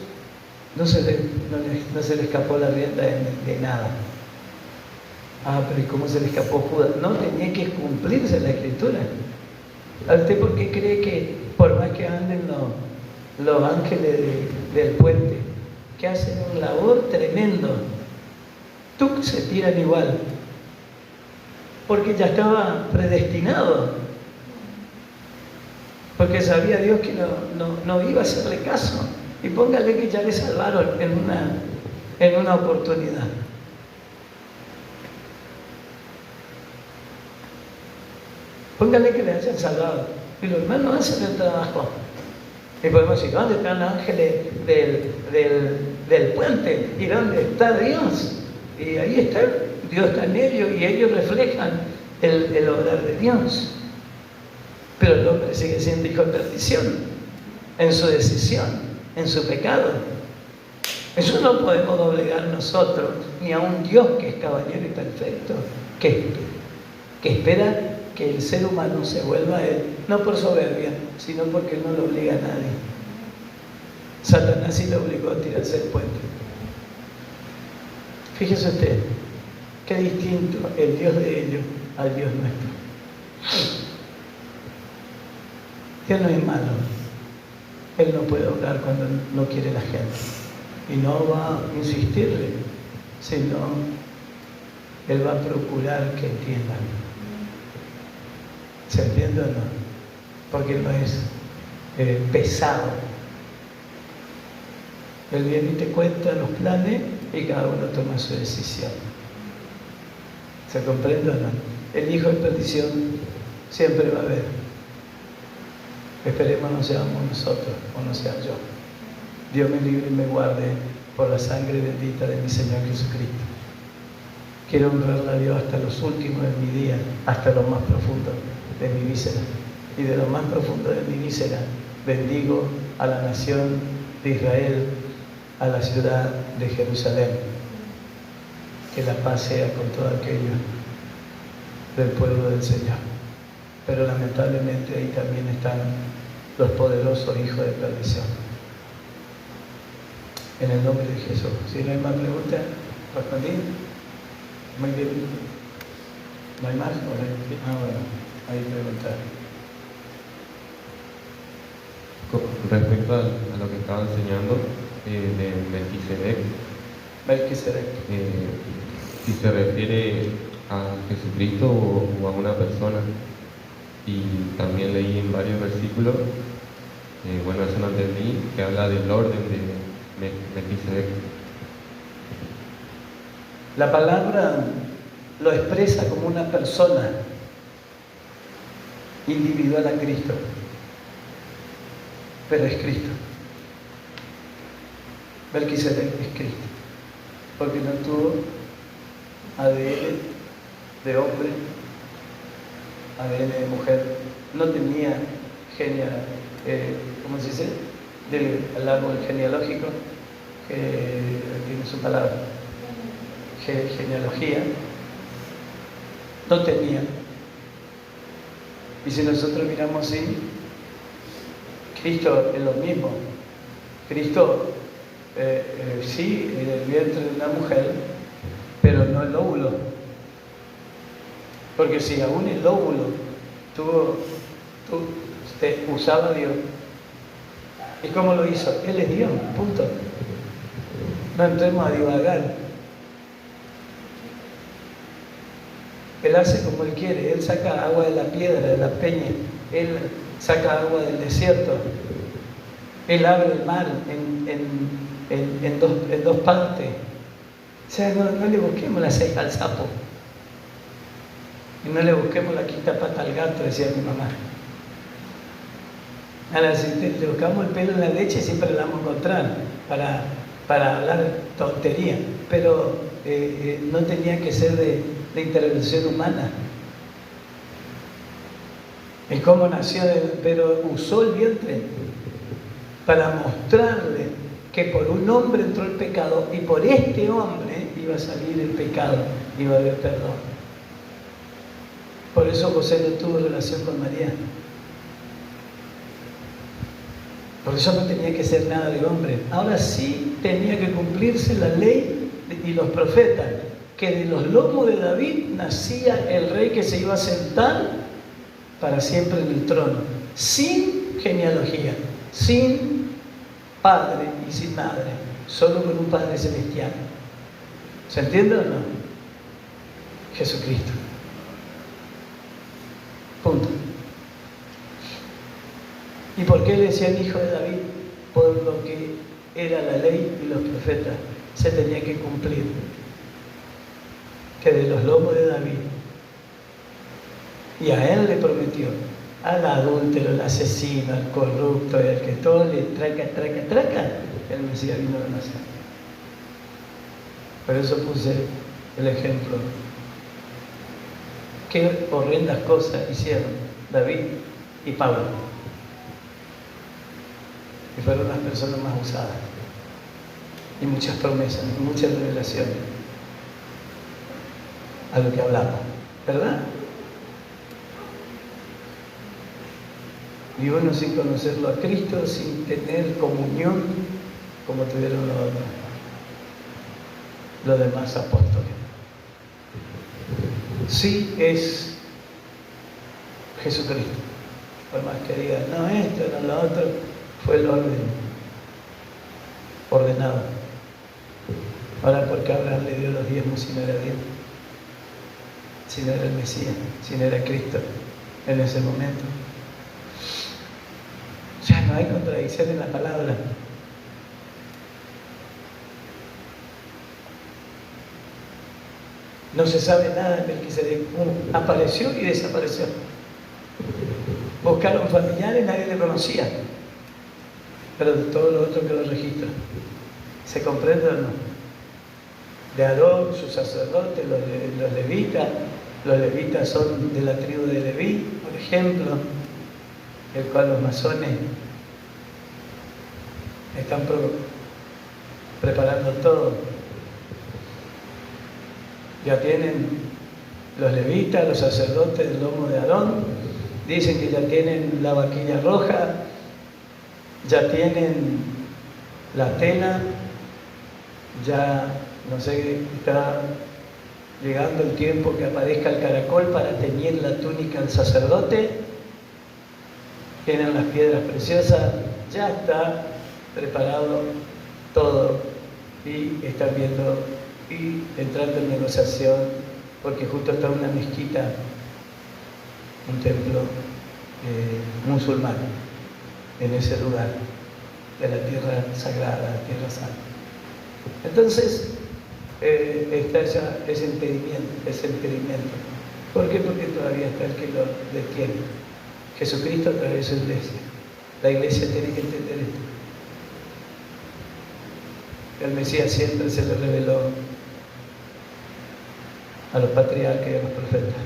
no se le escapó la rienda de nada. Ah, pero ¿y cómo se le escapó Judas? No, tenía que cumplirse la escritura. ¿A usted por qué cree que por más que anden los ángeles del puente, que hacen un labor tremendo, tú se tiran igual? Porque ya estaba predestinado. Porque sabía Dios que no iba a hacerle caso. Y póngale que ya le salvaron en una oportunidad. Póngale que le hayan salvado. Y los hermanos hacen el trabajo. Y podemos decir, ¿dónde están los ángeles del puente? ¿Y dónde está Dios? Y ahí está, Dios está en ellos y ellos reflejan el obrar de Dios. Pero el hombre sigue siendo hijo de perdición en su decisión, en su pecado. Eso no podemos doblegar nosotros, ni a un Dios que es caballero y perfecto, que espera que el ser humano se vuelva a Él, no por soberbia, sino porque Él no lo obliga a nadie. Satanás sí lo obligó a tirarse el puente. Fíjese usted, qué distinto el Dios de ellos al Dios nuestro. Dios no es malo. Él no puede obrar cuando no quiere la gente. Y no va a insistirle, sino Él va a procurar que entiendan. ¿Se entiende o no? Porque no es pesado. Él viene y te cuenta los planes y cada uno toma su decisión. ¿Se comprende o no? El hijo de perdición siempre va a haber. Esperemos no seamos nosotros o no sea yo. Dios me libre y me guarde por la sangre bendita de mi Señor Jesucristo. Quiero honrarle a Dios hasta los últimos de mi día, hasta lo más profundo de mi víscera. Y de lo más profundo de mi víscera, bendigo a la nación de Israel, a la ciudad de Jerusalén. Que la paz sea con todo aquello del pueblo del Señor. Pero lamentablemente ahí también están los poderosos hijos de perdición. En el nombre de Jesús. Si no hay más preguntas, respondí. Muy bien. ¿No hay más? Bueno, hay preguntas. Con respecto a lo que estaba enseñando de Melquisedec, si se refiere a Jesucristo o a una persona, y también leí en varios versículos, bueno, eso no entendí, que habla del orden de Melquisedec. La palabra lo expresa como una persona individual a Cristo, pero es Cristo. Melquisedec es Cristo, porque no tuvo ADN de hombre, ADN de mujer, no tenía ¿cómo se dice? Del árbol genealógico, tiene su palabra, genealogía, no tenía. Y si nosotros miramos así, Cristo es lo mismo. Cristo sí, en el vientre de una mujer, pero no el óvulo. Porque si aún el óvulo usaba a Dios, ¿y cómo lo hizo? Él es Dios, punto. No entremos a divagar. Él hace como Él quiere. Él saca agua de la piedra, de la peña. Él saca agua del desierto. Él abre el mar en dos partes. O sea, no le busquemos la ceja al sapo. Y no le busquemos la quinta pata al gato, decía mi mamá. Ahora, si le buscamos el pelo en la leche, siempre la vamos a encontrar para hablar tontería. Pero no tenía que ser de intervención humana. ¿Y cómo nació? Pero usó el vientre para mostrarle que por un hombre entró el pecado y por este hombre iba a salir el pecado, iba a haber perdón. Por eso José no tuvo relación con María. Por eso no tenía que ser nada de hombre. Ahora sí tenía que cumplirse la ley y los profetas, que de los lomos de David nacía el rey que se iba a sentar para siempre en el trono, sin genealogía, sin padre y sin madre, solo con un Padre celestial. ¿Se entiende o no? Jesucristo. Punto. ¿Y por qué le decía el hijo de David? Por lo que era la ley y los profetas. Se tenía que cumplir. Que de los lomos de David. Y a él le prometió, al adúltero, al asesino, al corrupto, al que todo le traca, el Mesías vino a nacer. Por eso puse el ejemplo. Qué horrendas cosas hicieron David y Pablo. Y fueron las personas más usadas. Y muchas promesas, y muchas revelaciones. A lo que hablamos, ¿verdad? Y uno sin conocerlo a Cristo, sin tener comunión como tuvieron los demás apóstoles. Sí es Jesucristo, Por más que digan, no esto, no lo otro, fue el orden ordenado. Ahora, ¿por qué Abraham le dio los diezmos si no era Dios? Si no era el Mesías, si no era Cristo en ese momento. Ya no hay contradicción en la palabra. No se sabe nada de Melquisedec. Apareció y desapareció. Buscaron familiares, nadie le conocía. Pero de todo lo otro que lo registra. ¿Se comprende o no? De Aarón, sus sacerdotes, los levitas. Los levitas son de la tribu de Leví, por ejemplo, el cual los masones están preparando todo. Ya tienen los levitas, los sacerdotes del lomo de Aarón, dicen que ya tienen la vaquilla roja, ya tienen la tela, ya no sé, está llegando el tiempo que aparezca el caracol para teñir la túnica del sacerdote, tienen las piedras preciosas, ya está preparado todo y están viendo y entrando en negociación, porque justo está una mezquita, un templo musulmán en ese lugar de la tierra sagrada, la tierra santa. Entonces está ya ese impedimento. ¿Por qué? Porque todavía está el que lo detiene. Jesucristo a través de su iglesia. La iglesia tiene que entender esto. El Mesías siempre se le reveló a los patriarcas y a los profetas.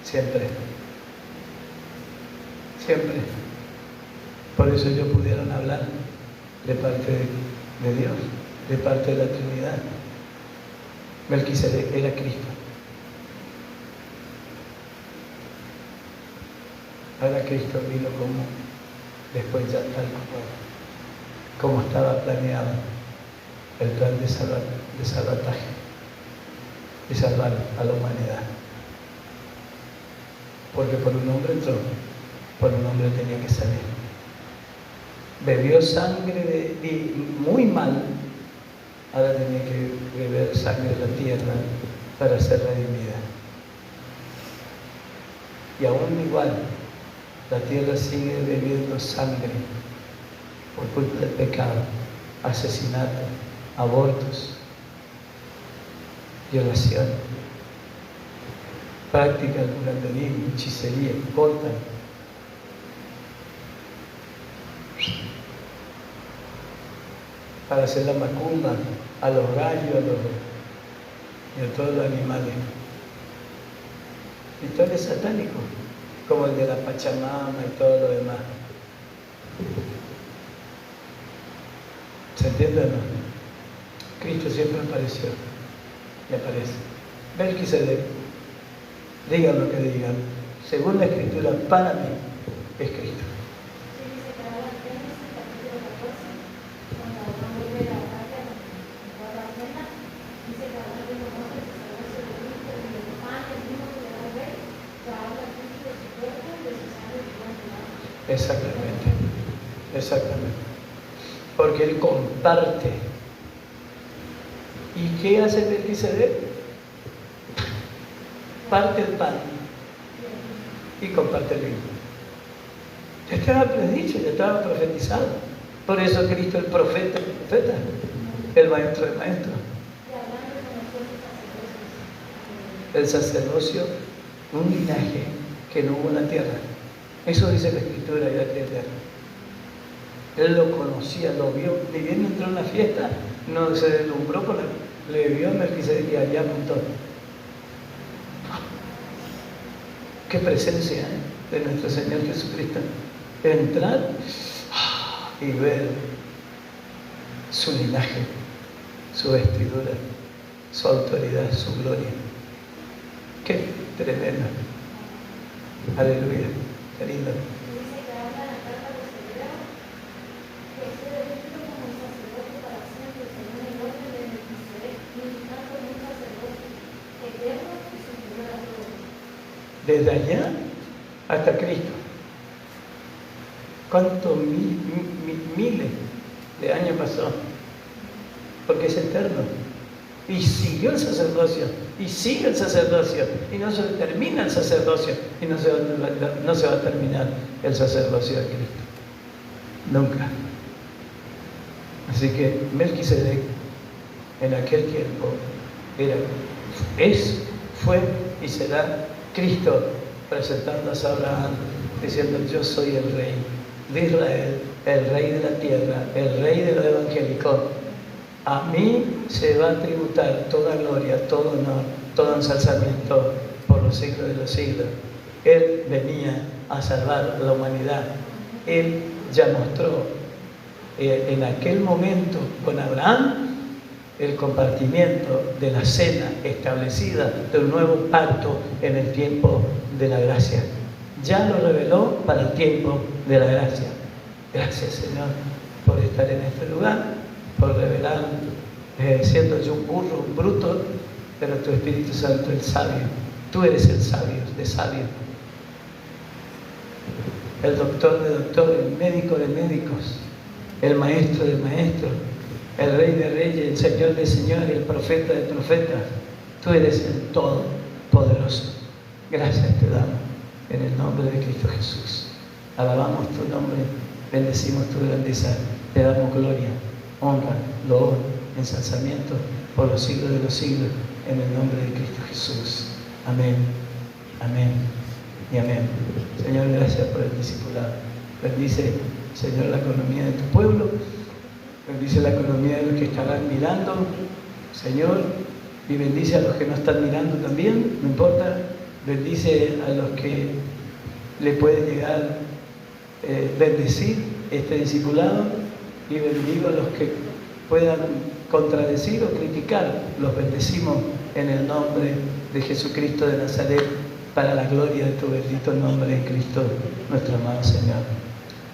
Siempre. Siempre. Por eso ellos pudieron hablar de parte de Dios, de parte de la Trinidad. Melquisedec era Cristo. Ahora Cristo vino como después ya tal como estaba planeado el plan de salvataje, de salvar a la humanidad. Porque por un hombre entró, por un hombre tenía que salir. Bebió sangre muy mal, ahora tenía que beber sangre de la tierra para ser redimida. Y aún igual, la tierra sigue bebiendo sangre por culpa del pecado, asesinato, abortos, violación, prácticas del curanderismo, hechicería, cortan. Para hacer la macumba a los gallos y a todos los animales. Rituales satánicos, como el de la Pachamama y todo lo demás. ¿Se entiende o no? Cristo siempre apareció y aparece. Melquisedec, digan lo que digan, según la Escritura, para mí es Cristo. Exactamente, exactamente. Porque Él comparte. ¿Y qué hace Melquisedec? Parte el pan y comparte el vino. Ya estaba predicho, ya estaba profetizado. Por eso Cristo el profeta, el maestro del maestro. El sacerdocio, un linaje que no hubo en la tierra. Eso dice la Escritura y la Trinidad. Él lo conocía, lo vio, ni bien entró en la fiesta, no se deslumbró, le vio a Melquisedec y allá apuntó. Qué presencia de nuestro Señor Jesucristo. Entrar y ver su linaje, su vestidura, su autoridad, su gloria. Qué tremendo. Aleluya. Qué lindo. Desde allá hasta Cristo. ¿Cuántos miles de años pasó? Porque es eterno. Y siguió el sacerdocio, y sigue el sacerdocio, y no se termina el sacerdocio, y no se va a terminar el sacerdocio de Cristo. Nunca. Así que Melquisedec en aquel tiempo fue y será Cristo presentándose a Abraham, diciendo: yo soy el rey de Israel, el rey de la tierra, el rey de lo evangélico. A mí se va a tributar toda gloria, todo honor, todo ensalzamiento por los siglos de los siglos. Él venía a salvar a la humanidad. Él ya mostró en aquel momento con Abraham el compartimiento de la cena establecida de un nuevo pacto en el tiempo de la gracia. Ya lo reveló para el tiempo de la gracia. Gracias, Señor, por estar en este lugar, por revelar, siendo yo un burro, un bruto, pero tu Espíritu Santo, el sabio. Tú eres el sabio de sabios, el doctor de doctores, el médico de médicos, el maestro de maestros, el rey de reyes, el señor de señores, el profeta de profetas. Tú eres el todopoderoso. Gracias te damos en el nombre de Cristo Jesús. Alabamos tu nombre, bendecimos tu grandeza, te damos gloria, honra, loor, ensalzamiento por los siglos de los siglos, en el nombre de Cristo Jesús. Amén, amén y amén. Señor, gracias por el discipulado. Bendice, Señor, la economía de tu pueblo. Bendice la economía de los que estarán mirando, Señor, y bendice a los que no están mirando también, no importa. Bendice a los que le puede llegar bendecir este discipulado, y bendigo a los que puedan contradecir o criticar. Los bendecimos en el nombre de Jesucristo de Nazaret, para la gloria de tu bendito nombre en Cristo, nuestro amado Señor.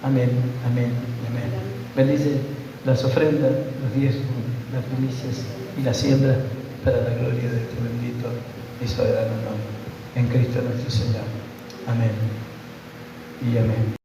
Amén, amén, amén. Bendice las ofrendas, los diezmos, las primicias y la siembra para la gloria de tu bendito y soberano nombre, en Cristo nuestro Señor. Amén y amén.